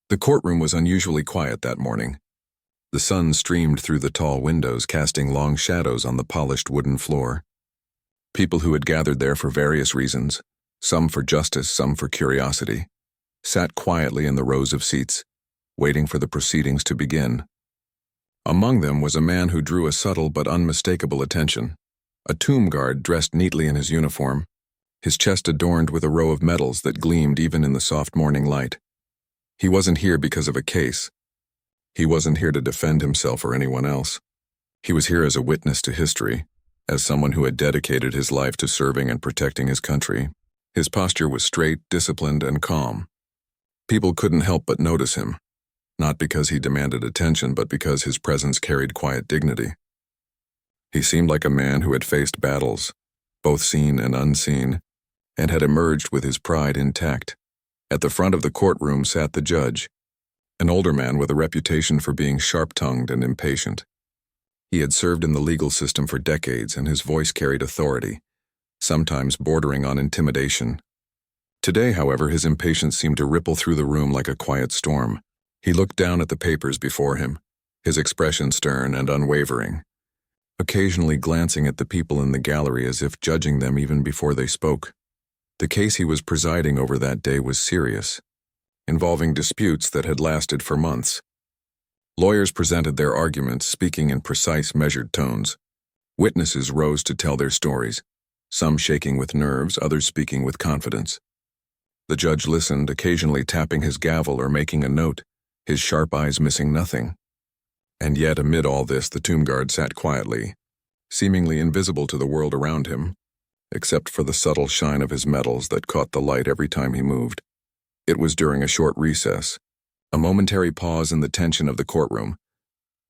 The courtroom was unusually quiet that morning. The sun streamed through the tall windows, casting long shadows on the polished wooden floor. People who had gathered there for various reasons, some for justice, some for curiosity, sat quietly in the rows of seats, waiting for the proceedings to begin. Among them was a man who drew a subtle but unmistakable attention, a tomb guard dressed neatly in his uniform, his chest adorned with a row of medals that gleamed even in the soft morning light. He wasn't here because of a case. He wasn't here to defend himself or anyone else. He was here as a witness to history, as someone who had dedicated his life to serving and protecting his country. His posture was straight, disciplined, and calm. People couldn't help but notice him, not because he demanded attention, but because his presence carried quiet dignity. He seemed like a man who had faced battles, both seen and unseen, and had emerged with his pride intact. At the front of the courtroom sat the judge, an older man with a reputation for being sharp-tongued and impatient. He had served in the legal system for decades, and his voice carried authority, sometimes bordering on intimidation. Today, however, his impatience seemed to ripple through the room like a quiet storm. He looked down at the papers before him, his expression stern and unwavering, occasionally glancing at the people in the gallery as if judging them even before they spoke. The case he was presiding over that day was serious, involving disputes that had lasted for months. Lawyers presented their arguments, speaking in precise, measured tones. Witnesses rose to tell their stories, some shaking with nerves, others speaking with confidence. The judge listened, occasionally tapping his gavel or making a note, his sharp eyes missing nothing. And yet, amid all this, the tomb guard sat quietly, seemingly invisible to the world around him, except for the subtle shine of his medals that caught the light every time he moved. It was during a short recess, a momentary pause in the tension of the courtroom,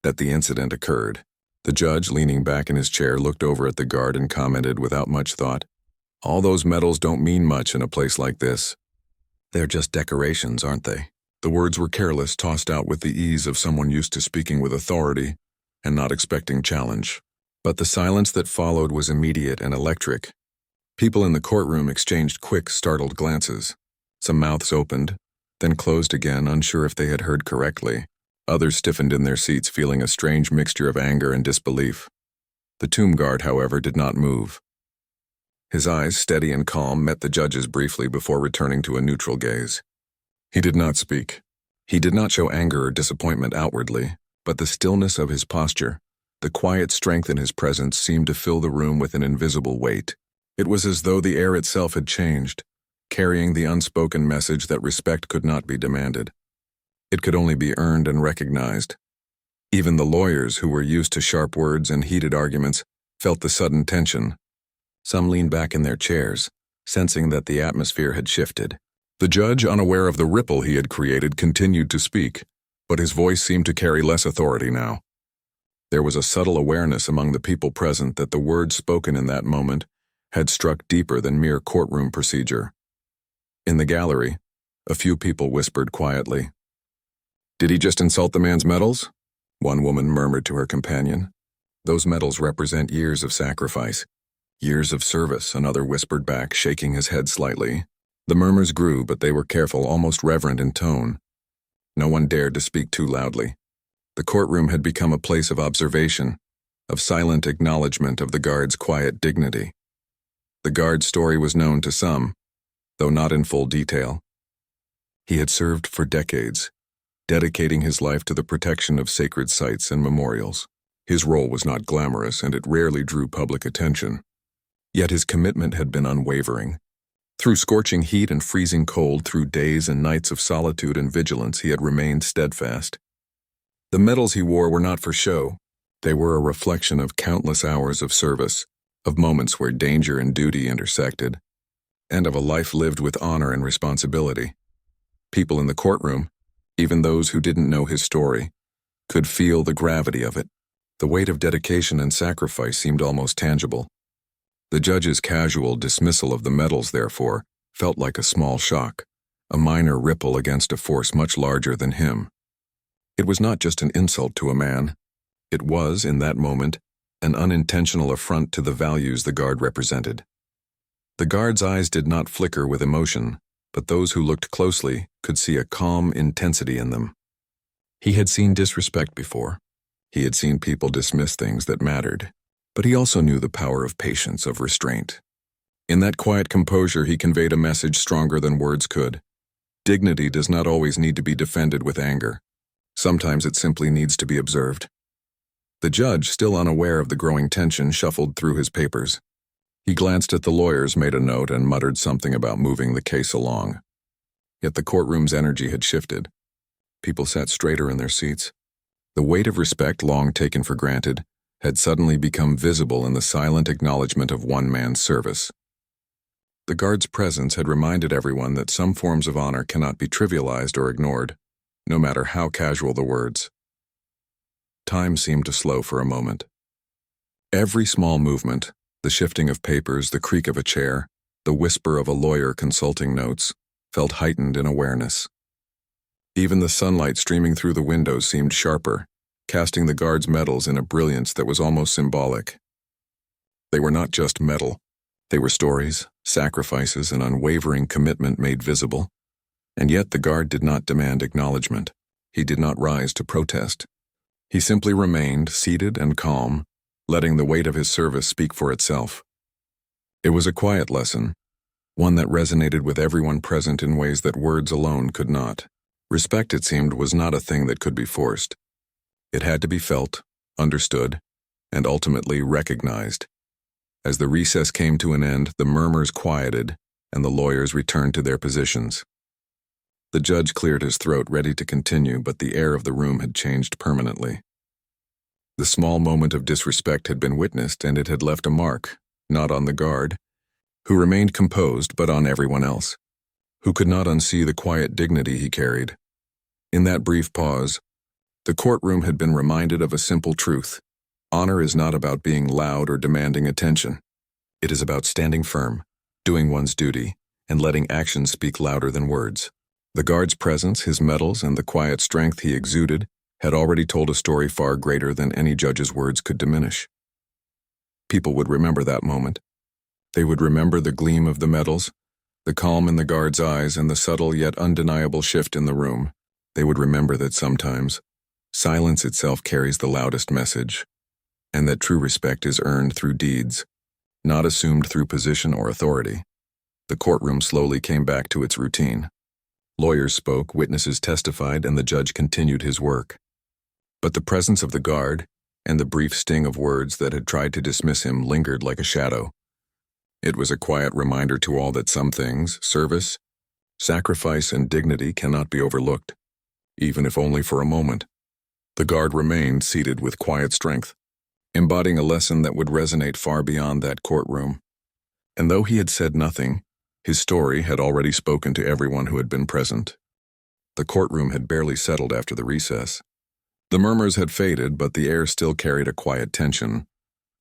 that the incident occurred. The judge, leaning back in his chair, looked over at the guard and commented without much thought, "All those medals don't mean much in a place like this. They're just decorations, aren't they?" The words were careless, tossed out with the ease of someone used to speaking with authority and not expecting challenge. But the silence that followed was immediate and electric. People in the courtroom exchanged quick, startled glances. Some mouths opened, then closed again, unsure if they had heard correctly. Others stiffened in their seats, feeling a strange mixture of anger and disbelief. The tomb guard, however, did not move. His eyes, steady and calm, met the judge's briefly before returning to a neutral gaze. He did not speak. He did not show anger or disappointment outwardly, but the stillness of his posture, the quiet strength in his presence, seemed to fill the room with an invisible weight. It was as though the air itself had changed, carrying the unspoken message that respect could not be demanded. It could only be earned and recognized. Even the lawyers, who were used to sharp words and heated arguments, felt the sudden tension. Some leaned back in their chairs, sensing that the atmosphere had shifted. The judge, unaware of the ripple he had created, continued to speak, but his voice seemed to carry less authority now. There was a subtle awareness among the people present that the words spoken in that moment had struck deeper than mere courtroom procedure. In the gallery, a few people whispered quietly, "Did he just insult the man's medals?" One woman murmured to her companion. "Those medals represent years of sacrifice, years of service," another whispered back, shaking his head slightly. The murmurs grew, but they were careful, almost reverent in tone. No one dared to speak too loudly. The courtroom had become a place of observation, of silent acknowledgement of the guard's quiet dignity. The guard's story was known to some, though not in full detail. He had served for decades, dedicating his life to the protection of sacred sites and memorials. His role was not glamorous, and it rarely drew public attention. Yet his commitment had been unwavering. Through scorching heat and freezing cold, through days and nights of solitude and vigilance, he had remained steadfast. The medals he wore were not for show. They were a reflection of countless hours of service, of moments where danger and duty intersected, and of a life lived with honor and responsibility. People in the courtroom, even those who didn't know his story, could feel the gravity of it. The weight of dedication and sacrifice seemed almost tangible. The judge's casual dismissal of the medals, therefore, felt like a small shock, a minor ripple against a force much larger than him. It was not just an insult to a man. It was, in that moment, an unintentional affront to the values the guard represented. The guard's eyes did not flicker with emotion, but those who looked closely could see a calm intensity in them. He had seen disrespect before. He had seen people dismiss things that mattered, but he also knew the power of patience, of restraint. In that quiet composure, he conveyed a message stronger than words could. Dignity does not always need to be defended with anger. Sometimes it simply needs to be observed. The judge, still unaware of the growing tension, shuffled through his papers. He glanced at the lawyers, made a note, and muttered something about moving the case along. Yet the courtroom's energy had shifted. People sat straighter in their seats. The weight of respect, long taken for granted, had suddenly become visible in the silent acknowledgement of one man's service. The guard's presence had reminded everyone that some forms of honor cannot be trivialized or ignored, no matter how casual the words. Time seemed to slow for a moment. Every small movement, the shifting of papers, the creak of a chair, the whisper of a lawyer consulting notes, felt heightened in awareness. Even the sunlight streaming through the windows seemed sharper, casting the guard's medals in a brilliance that was almost symbolic. They were not just metal. They were stories, sacrifices, and unwavering commitment made visible. And yet the guard did not demand acknowledgement. He did not rise to protest. He simply remained seated and calm, letting the weight of his service speak for itself. It was a quiet lesson, one that resonated with everyone present in ways that words alone could not. Respect, it seemed, was not a thing that could be forced. It had to be felt, understood, and ultimately recognized. As the recess came to an end, the murmurs quieted, and the lawyers returned to their positions. The judge cleared his throat, ready to continue, but the air of the room had changed permanently. The small moment of disrespect had been witnessed, and it had left a mark, not on the guard, who remained composed, but on everyone else, who could not unsee the quiet dignity he carried. In that brief pause, the courtroom had been reminded of a simple truth. Honor is not about being loud or demanding attention. It is about standing firm, doing one's duty, and letting actions speak louder than words. The guard's presence, his medals, and the quiet strength he exuded had already told a story far greater than any judge's words could diminish. People would remember that moment. They would remember the gleam of the medals, the calm in the guard's eyes, and the subtle yet undeniable shift in the room. They would remember that sometimes silence itself carries the loudest message, and that true respect is earned through deeds, not assumed through position or authority. The courtroom slowly came back to its routine. Lawyers spoke, witnesses testified, and the judge continued his work. But the presence of the guard, and the brief sting of words that had tried to dismiss him, lingered like a shadow. It was a quiet reminder to all that some things, service, sacrifice, and dignity, cannot be overlooked, even if only for a moment. The guard remained seated with quiet strength, embodying a lesson that would resonate far beyond that courtroom. And though he had said nothing, his story had already spoken to everyone who had been present. The courtroom had barely settled after the recess. The murmurs had faded, but the air still carried a quiet tension,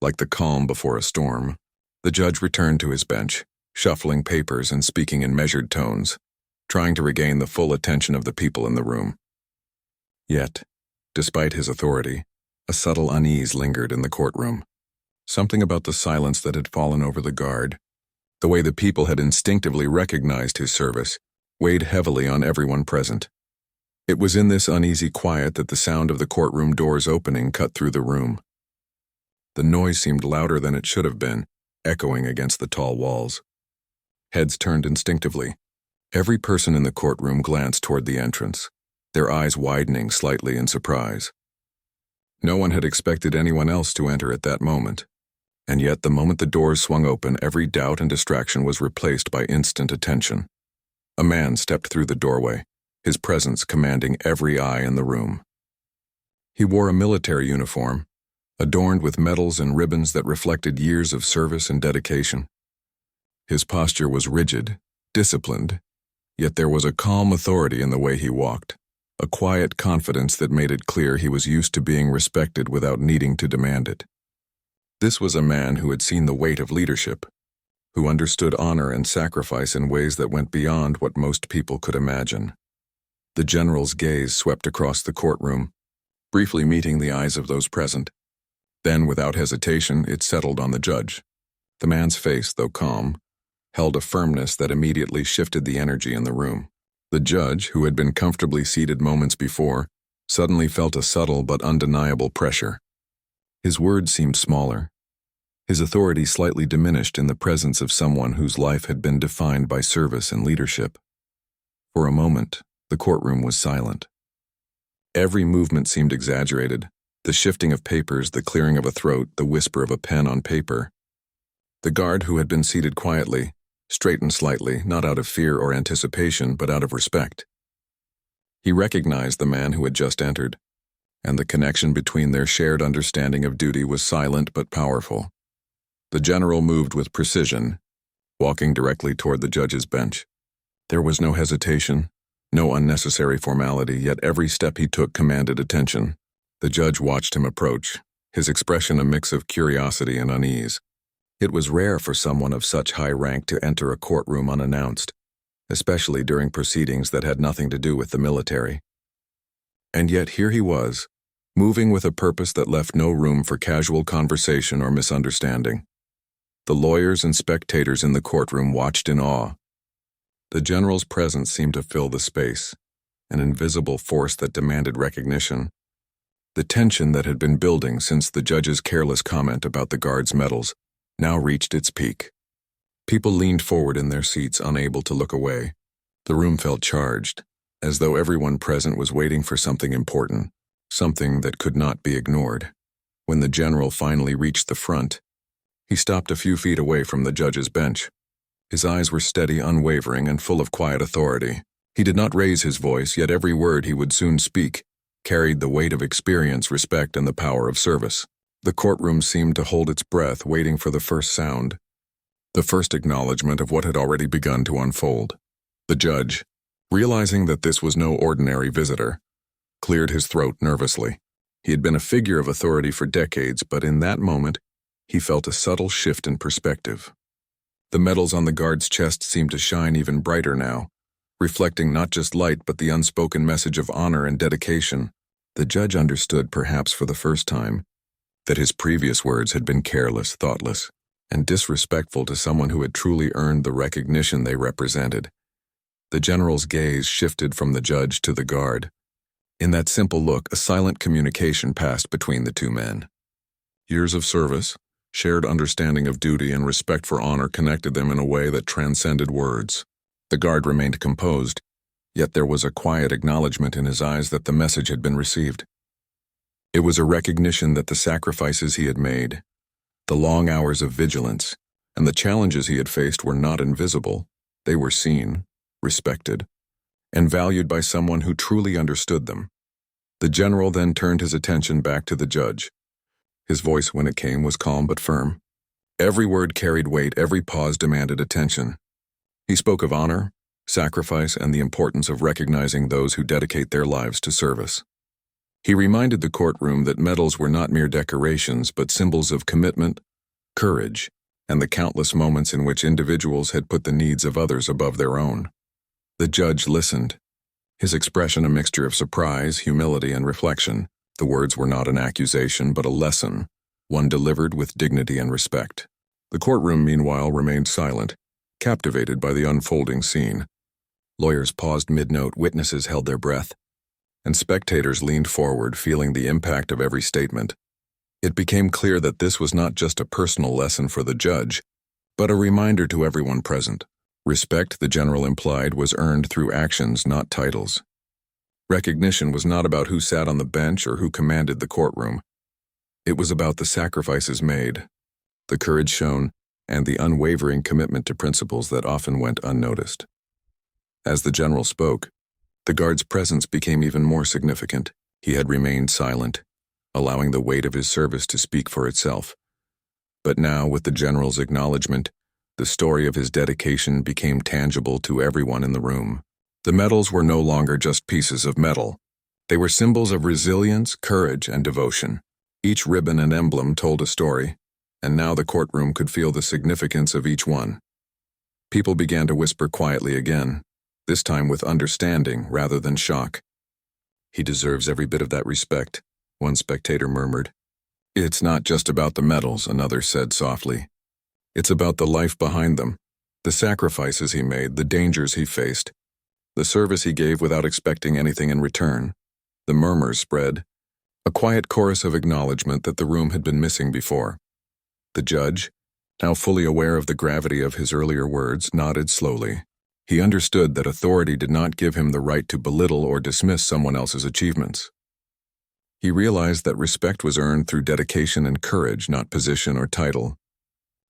like the calm before a storm. The judge returned to his bench, shuffling papers and speaking in measured tones, trying to regain the full attention of the people in the room. Yet, despite his authority, a subtle unease lingered in the courtroom. Something about the silence that had fallen over the guard, the way the people had instinctively recognized his service, weighed heavily on everyone present. It was in this uneasy quiet that the sound of the courtroom doors opening cut through the room. The noise seemed louder than it should have been, echoing against the tall walls. Heads turned instinctively. Every person in the courtroom glanced toward the entrance, their eyes widening slightly in surprise. No one had expected anyone else to enter at that moment, and yet the moment the doors swung open, every doubt and distraction was replaced by instant attention. A man stepped through the doorway, his presence commanding every eye in the room. He wore a military uniform, adorned with medals and ribbons that reflected years of service and dedication. His posture was rigid, disciplined, yet there was a calm authority in the way he walked, a quiet confidence that made it clear he was used to being respected without needing to demand it. This was a man who had seen the weight of leadership, who understood honor and sacrifice in ways that went beyond what most people could imagine. The general's gaze swept across the courtroom, briefly meeting the eyes of those present. Then, without hesitation, it settled on the judge. The man's face, though calm, held a firmness that immediately shifted the energy in the room. The judge, who had been comfortably seated moments before, suddenly felt a subtle but undeniable pressure. His words seemed smaller, his authority slightly diminished in the presence of someone whose life had been defined by service and leadership. For a moment, the courtroom was silent. Every movement seemed exaggerated, the shifting of papers, the clearing of a throat, the whisper of a pen on paper. The guard, who had been seated quietly, straightened slightly, not out of fear or anticipation, but out of respect. He recognized the man who had just entered, and the connection between their shared understanding of duty was silent but powerful. The general moved with precision, walking directly toward the judge's bench. There was no hesitation, no unnecessary formality, yet every step he took commanded attention. The judge watched him approach, his expression a mix of curiosity and unease. It was rare for someone of such high rank to enter a courtroom unannounced, especially during proceedings that had nothing to do with the military. And yet here he was, moving with a purpose that left no room for casual conversation or misunderstanding. The lawyers and spectators in the courtroom watched in awe. The general's presence seemed to fill the space, an invisible force that demanded recognition. The tension that had been building since the judge's careless comment about the guard's medals now reached its peak. People leaned forward in their seats, unable to look away. The room felt charged, as though everyone present was waiting for something important, something that could not be ignored. When the general finally reached the front, he stopped a few feet away from the judge's bench. His eyes were steady, unwavering, and full of quiet authority. He did not raise his voice, yet every word he would soon speak carried the weight of experience, respect, and the power of service. The courtroom seemed to hold its breath, waiting for the first sound, the first acknowledgement of what had already begun to unfold. The judge, realizing that this was no ordinary visitor, cleared his throat nervously. He had been a figure of authority for decades, but in that moment, he felt a subtle shift in perspective. The medals on the guard's chest seemed to shine even brighter now, reflecting not just light but the unspoken message of honor and dedication. The judge understood, perhaps for the first time, that his previous words had been careless, thoughtless, and disrespectful to someone who had truly earned the recognition they represented. The general's gaze shifted from the judge to the guard. In that simple look, a silent communication passed between the two men. Years of service, shared understanding of duty, and respect for honor connected them in a way that transcended words. The guard remained composed, yet there was a quiet acknowledgement in his eyes that the message had been received. It was a recognition that the sacrifices he had made, the long hours of vigilance, and the challenges he had faced were not invisible. They were seen, respected, and valued by someone who truly understood them. The general then turned his attention back to the judge. His voice, when it came, was calm but firm. Every word carried weight, every pause demanded attention. He spoke of honor, sacrifice, and the importance of recognizing those who dedicate their lives to service. He reminded the courtroom that medals were not mere decorations, but symbols of commitment, courage, and the countless moments in which individuals had put the needs of others above their own. The judge listened, his expression a mixture of surprise, humility, and reflection. The words were not an accusation, but a lesson, one delivered with dignity and respect. The courtroom, meanwhile, remained silent, captivated by the unfolding scene. Lawyers paused mid-note, witnesses held their breath, and spectators leaned forward, feeling the impact of every statement. It became clear that this was not just a personal lesson for the judge, but a reminder to everyone present. Respect, the general implied, was earned through actions, not titles. Recognition was not about who sat on the bench or who commanded the courtroom. It was about the sacrifices made, the courage shown, and the unwavering commitment to principles that often went unnoticed. As the general spoke, the guard's presence became even more significant. He had remained silent, allowing the weight of his service to speak for itself. But now, with the general's acknowledgement, the story of his dedication became tangible to everyone in the room. The medals were no longer just pieces of metal. They were symbols of resilience, courage, and devotion. Each ribbon and emblem told a story, and now the courtroom could feel the significance of each one. People began to whisper quietly again, this time with understanding rather than shock. "He deserves every bit of that respect," one spectator murmured. "It's not just about the medals," another said softly. "It's about the life behind them, The sacrifices he made, the dangers he faced, the service he gave without expecting anything in return. The murmurs spread, a quiet chorus of acknowledgement that the room had been missing before. The judge, now fully aware of the gravity of his earlier words, nodded slowly. He understood that authority did not give him the right to belittle or dismiss someone else's achievements. He realized that respect was earned through dedication and courage, not position or title.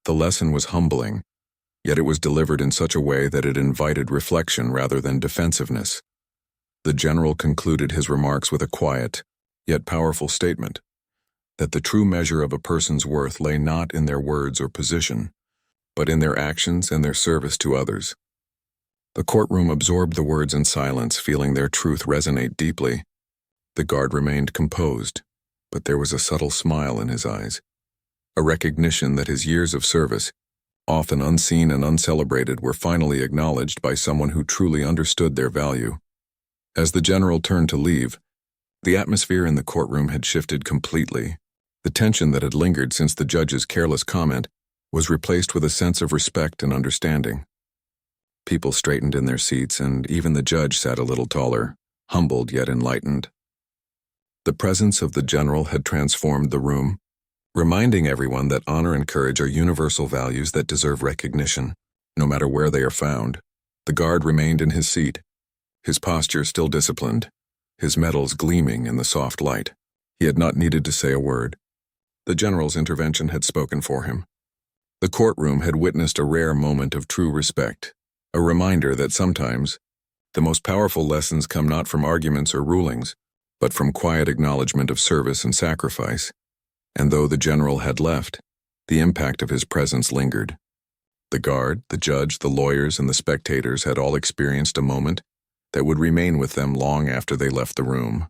The lesson was humbling, yet it was delivered in such a way that it invited reflection rather than defensiveness. The general concluded his remarks with a quiet, yet powerful statement, that the true measure of a person's worth lay not in their words or position, but in their actions and their service to others. The courtroom absorbed the words in silence, feeling their truth resonate deeply. The guard remained composed, but there was a subtle smile in his eyes, a recognition that his years of service, often unseen and uncelebrated, were finally acknowledged by someone who truly understood their value. As the general turned to leave, the atmosphere in the courtroom had shifted completely. The tension that had lingered since the judge's careless comment was replaced with a sense of respect and understanding. People straightened in their seats, and even the judge sat a little taller, humbled yet enlightened. The presence of the general had transformed the room, reminding everyone that honor and courage are universal values that deserve recognition, no matter where they are found. The guard remained in his seat, his posture still disciplined, his medals gleaming in the soft light. He had not needed to say a word. The general's intervention had spoken for him. The courtroom had witnessed a rare moment of true respect, a reminder that sometimes the most powerful lessons come not from arguments or rulings, but from quiet acknowledgement of service and sacrifice. And though the general had left, the impact of his presence lingered. The guard, the judge, the lawyers, and the spectators had all experienced a moment that would remain with them long after they left the room.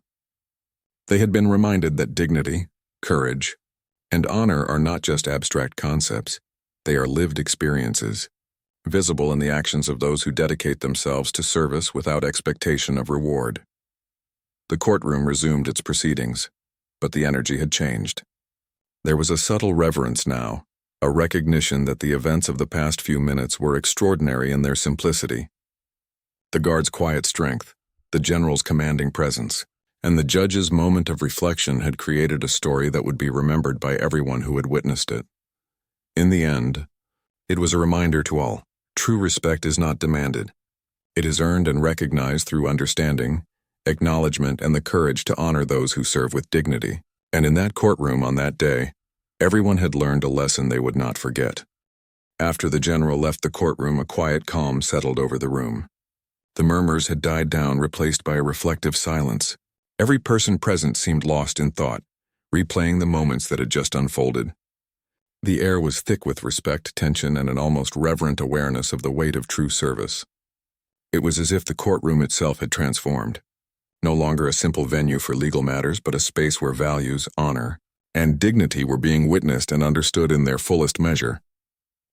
They had been reminded that dignity, courage, and honor are not just abstract concepts, they are lived experiences, visible in the actions of those who dedicate themselves to service without expectation of reward. The courtroom resumed its proceedings, but the energy had changed. There was a subtle reverence now, a recognition that the events of the past few minutes were extraordinary in their simplicity. The guard's quiet strength, the general's commanding presence, and the judge's moment of reflection had created a story that would be remembered by everyone who had witnessed it. In the end, it was a reminder to all: true respect is not demanded. It is earned and recognized through understanding, acknowledgement, and the courage to honor those who serve with dignity. And in that courtroom on that day, everyone had learned a lesson they would not forget. After the general left the courtroom, a quiet calm settled over the room. The murmurs had died down, replaced by a reflective silence. Every person present seemed lost in thought, replaying the moments that had just unfolded. The air was thick with respect, tension, and an almost reverent awareness of the weight of true service. It was as if the courtroom itself had transformed. No longer a simple venue for legal matters, but a space where values, honor, and dignity were being witnessed and understood in their fullest measure.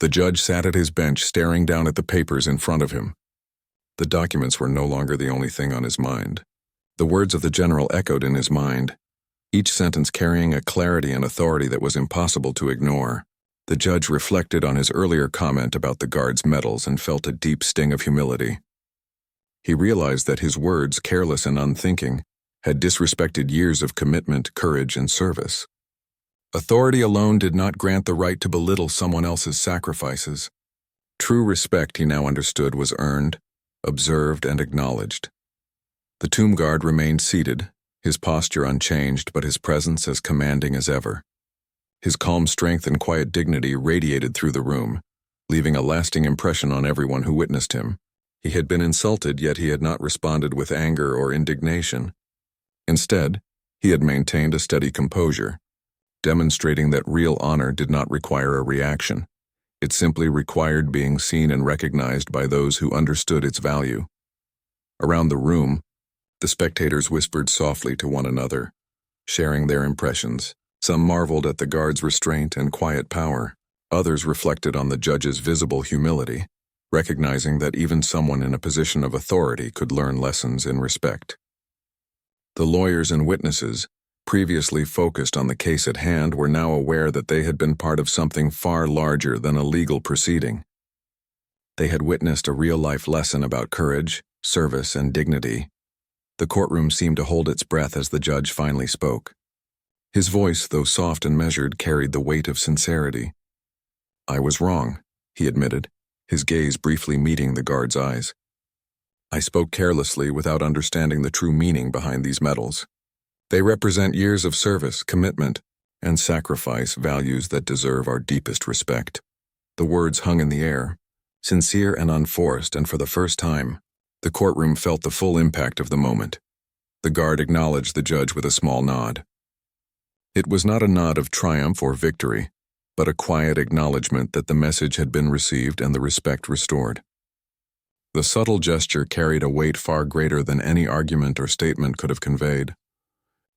The judge sat at his bench, staring down at the papers in front of him. The documents were no longer the only thing on his mind. The words of the general echoed in his mind, each sentence carrying a clarity and authority that was impossible to ignore. The judge reflected on his earlier comment about the guard's medals and felt a deep sting of humility. He realized that his words, careless and unthinking, had disrespected years of commitment, courage, and service. Authority alone did not grant the right to belittle someone else's sacrifices. True respect, he now understood, was earned, observed, and acknowledged. The tomb guard remained seated, his posture unchanged, but his presence as commanding as ever. His calm strength and quiet dignity radiated through the room, leaving a lasting impression on everyone who witnessed him. He had been insulted, yet he had not responded with anger or indignation. Instead, he had maintained a steady composure, demonstrating that real honor did not require a reaction. It simply required being seen and recognized by those who understood its value. Around the room, the spectators whispered softly to one another, sharing their impressions. Some marveled at the guard's restraint and quiet power. Others reflected on the judge's visible humility, recognizing that even someone in a position of authority could learn lessons in respect. The lawyers and witnesses, previously focused on the case at hand, were now aware that they had been part of something far larger than a legal proceeding. They had witnessed a real-life lesson about courage, service, and dignity. The courtroom seemed to hold its breath as the judge finally spoke. His voice, though soft and measured, carried the weight of sincerity. "I was wrong," he admitted, his gaze briefly meeting the guard's eyes. "I spoke carelessly without understanding the true meaning behind these medals. They represent years of service, commitment, and sacrifice, values that deserve our deepest respect." The words hung in the air, sincere and unforced, and for the first time, the courtroom felt the full impact of the moment. The guard acknowledged the judge with a small nod. It was not a nod of triumph or victory, but a quiet acknowledgement that the message had been received and the respect restored. The subtle gesture carried a weight far greater than any argument or statement could have conveyed.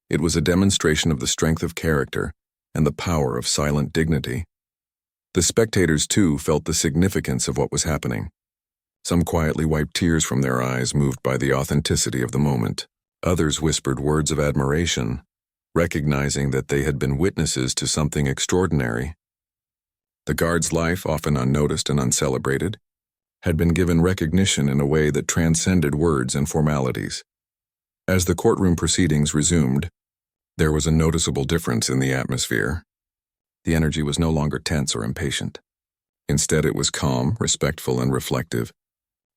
It was a demonstration of the strength of character and the power of silent dignity. The spectators, too, felt the significance of what was happening. Some quietly wiped tears from their eyes, moved by the authenticity of the moment. Others whispered words of admiration, recognizing that they had been witnesses to something extraordinary. The guard's life, often unnoticed and uncelebrated, had been given recognition in a way that transcended words and formalities. As the courtroom proceedings resumed, there was a noticeable difference in the atmosphere. The energy was no longer tense or impatient. Instead, it was calm, respectful, and reflective.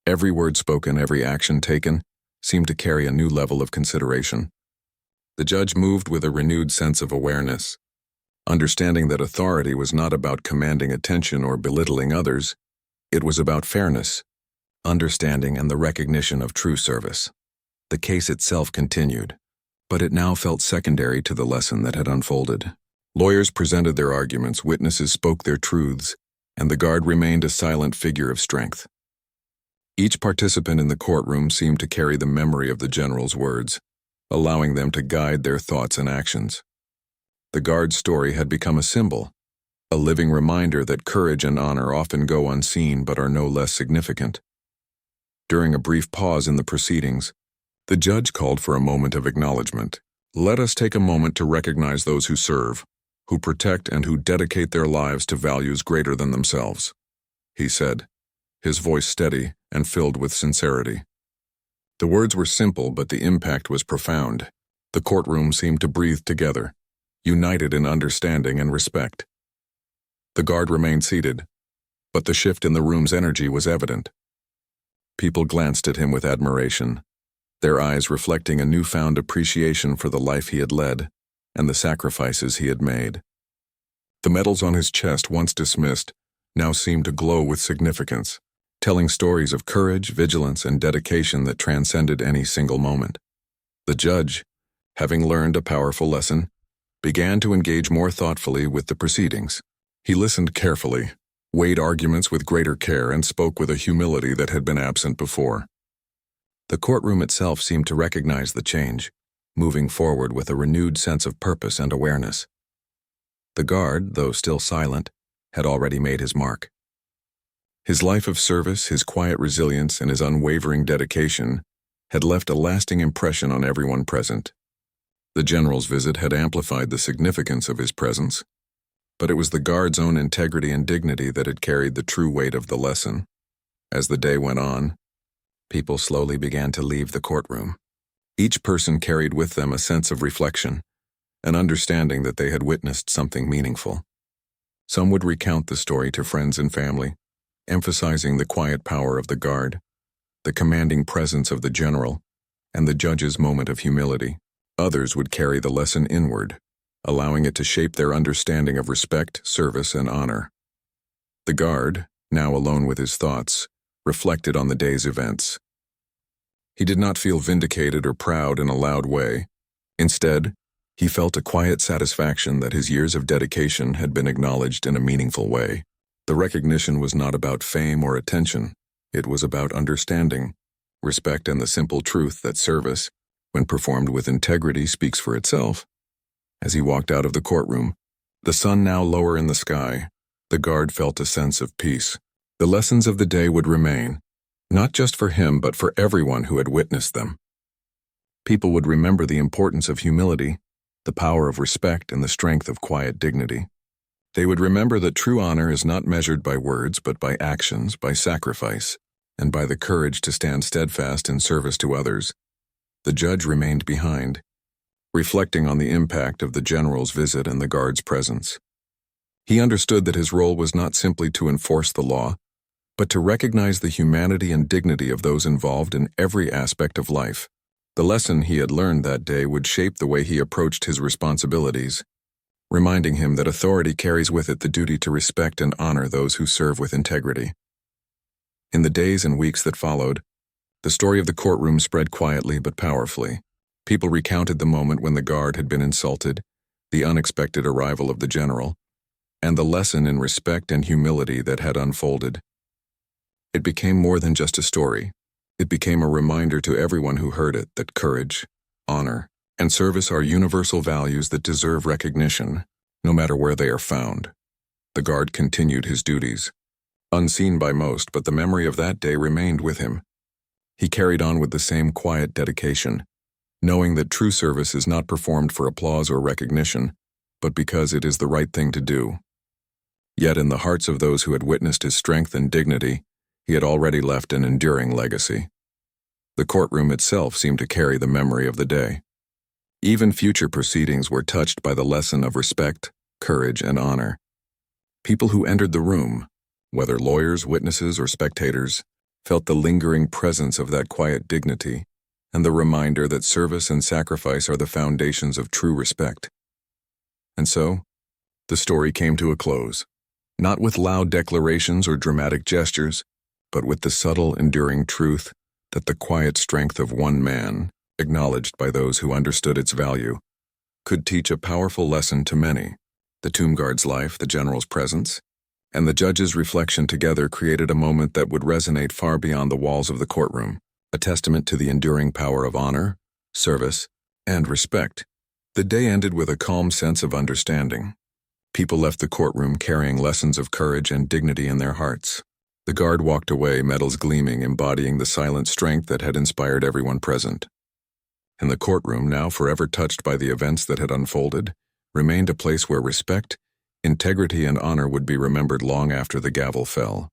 Every word spoken, every action taken, seemed to carry a new level of consideration. The judge moved with a renewed sense of awareness, understanding that authority was not about commanding attention or belittling others. It was about fairness, understanding, and the recognition of true service. The case itself continued, but it now felt secondary to the lesson that had unfolded. Lawyers presented their arguments, witnesses spoke their truths, and the guard remained a silent figure of strength. Each participant in the courtroom seemed to carry the memory of the general's words, allowing them to guide their thoughts and actions. The guard's story had become a symbol, a living reminder that courage and honor often go unseen but are no less significant. During a brief pause in the proceedings, the judge called for a moment of acknowledgement. "Let us take a moment to recognize those who serve, who protect, and who dedicate their lives to values greater than themselves," he said, his voice steady and filled with sincerity. The words were simple, but the impact was profound. The courtroom seemed to breathe together, united in understanding and respect. The guard remained seated, but the shift in the room's energy was evident. People glanced at him with admiration, their eyes reflecting a newfound appreciation for the life he had led and the sacrifices he had made. The medals on his chest, once dismissed, now seemed to glow with significance, telling stories of courage, vigilance, and dedication that transcended any single moment. The judge, having learned a powerful lesson, began to engage more thoughtfully with the proceedings. He listened carefully, weighed arguments with greater care, and spoke with a humility that had been absent before. The courtroom itself seemed to recognize the change, moving forward with a renewed sense of purpose and awareness. The guard, though still silent, had already made his mark. His life of service, his quiet resilience, and his unwavering dedication had left a lasting impression on everyone present. The general's visit had amplified the significance of his presence, but it was the guard's own integrity and dignity that had carried the true weight of the lesson. As the day went on, people slowly began to leave the courtroom. Each person carried with them a sense of reflection, an understanding that they had witnessed something meaningful. Some would recount the story to friends and family, emphasizing the quiet power of the guard, the commanding presence of the general, and the judge's moment of humility. Others would carry the lesson inward, allowing it to shape their understanding of respect, service, and honor. The guard, now alone with his thoughts, reflected on the day's events. He did not feel vindicated or proud in a loud way. Instead, he felt a quiet satisfaction that his years of dedication had been acknowledged in a meaningful way. The recognition was not about fame or attention. It was about understanding, respect, and the simple truth that service, when performed with integrity, speaks for itself. As he walked out of the courtroom, the sun now lower in the sky, the guard felt a sense of peace. The lessons of the day would remain, not just for him but for everyone who had witnessed them. People would remember the importance of humility, the power of respect, and the strength of quiet dignity. They would remember that true honor is not measured by words but by actions, by sacrifice, and by the courage to stand steadfast in service to others. The judge remained behind, reflecting on the impact of the general's visit and the guard's presence. He understood that his role was not simply to enforce the law, but to recognize the humanity and dignity of those involved in every aspect of life. The lesson he had learned that day would shape the way he approached his responsibilities, reminding him that authority carries with it the duty to respect and honor those who serve with integrity. In the days and weeks that followed, the story of the courtroom spread quietly but powerfully. People recounted the moment when the guard had been insulted, the unexpected arrival of the general, and the lesson in respect and humility that had unfolded. It became more than just a story. It became a reminder to everyone who heard it that courage, honor, and service are universal values that deserve recognition, no matter where they are found. The guard continued his duties, unseen by most, but the memory of that day remained with him. He carried on with the same quiet dedication, knowing that true service is not performed for applause or recognition, but because it is the right thing to do. Yet in the hearts of those who had witnessed his strength and dignity, he had already left an enduring legacy. The courtroom itself seemed to carry the memory of the day. Even future proceedings were touched by the lesson of respect, courage, and honor. People who entered the room, whether lawyers, witnesses, or spectators, felt the lingering presence of that quiet dignity and the reminder that service and sacrifice are the foundations of true respect. And so, the story came to a close, not with loud declarations or dramatic gestures, but with the subtle, enduring truth that the quiet strength of one man, acknowledged by those who understood its value, could teach a powerful lesson to many. The tomb guard's life, the general's presence, and the judge's reflection together created a moment that would resonate far beyond the walls of the courtroom, a testament to the enduring power of honor, service, and respect. The day ended with a calm sense of understanding. People left the courtroom carrying lessons of courage and dignity in their hearts. The guard walked away, medals gleaming, embodying the silent strength that had inspired everyone present. And the courtroom, now forever touched by the events that had unfolded, remained a place where respect, integrity, and honor would be remembered long after the gavel fell.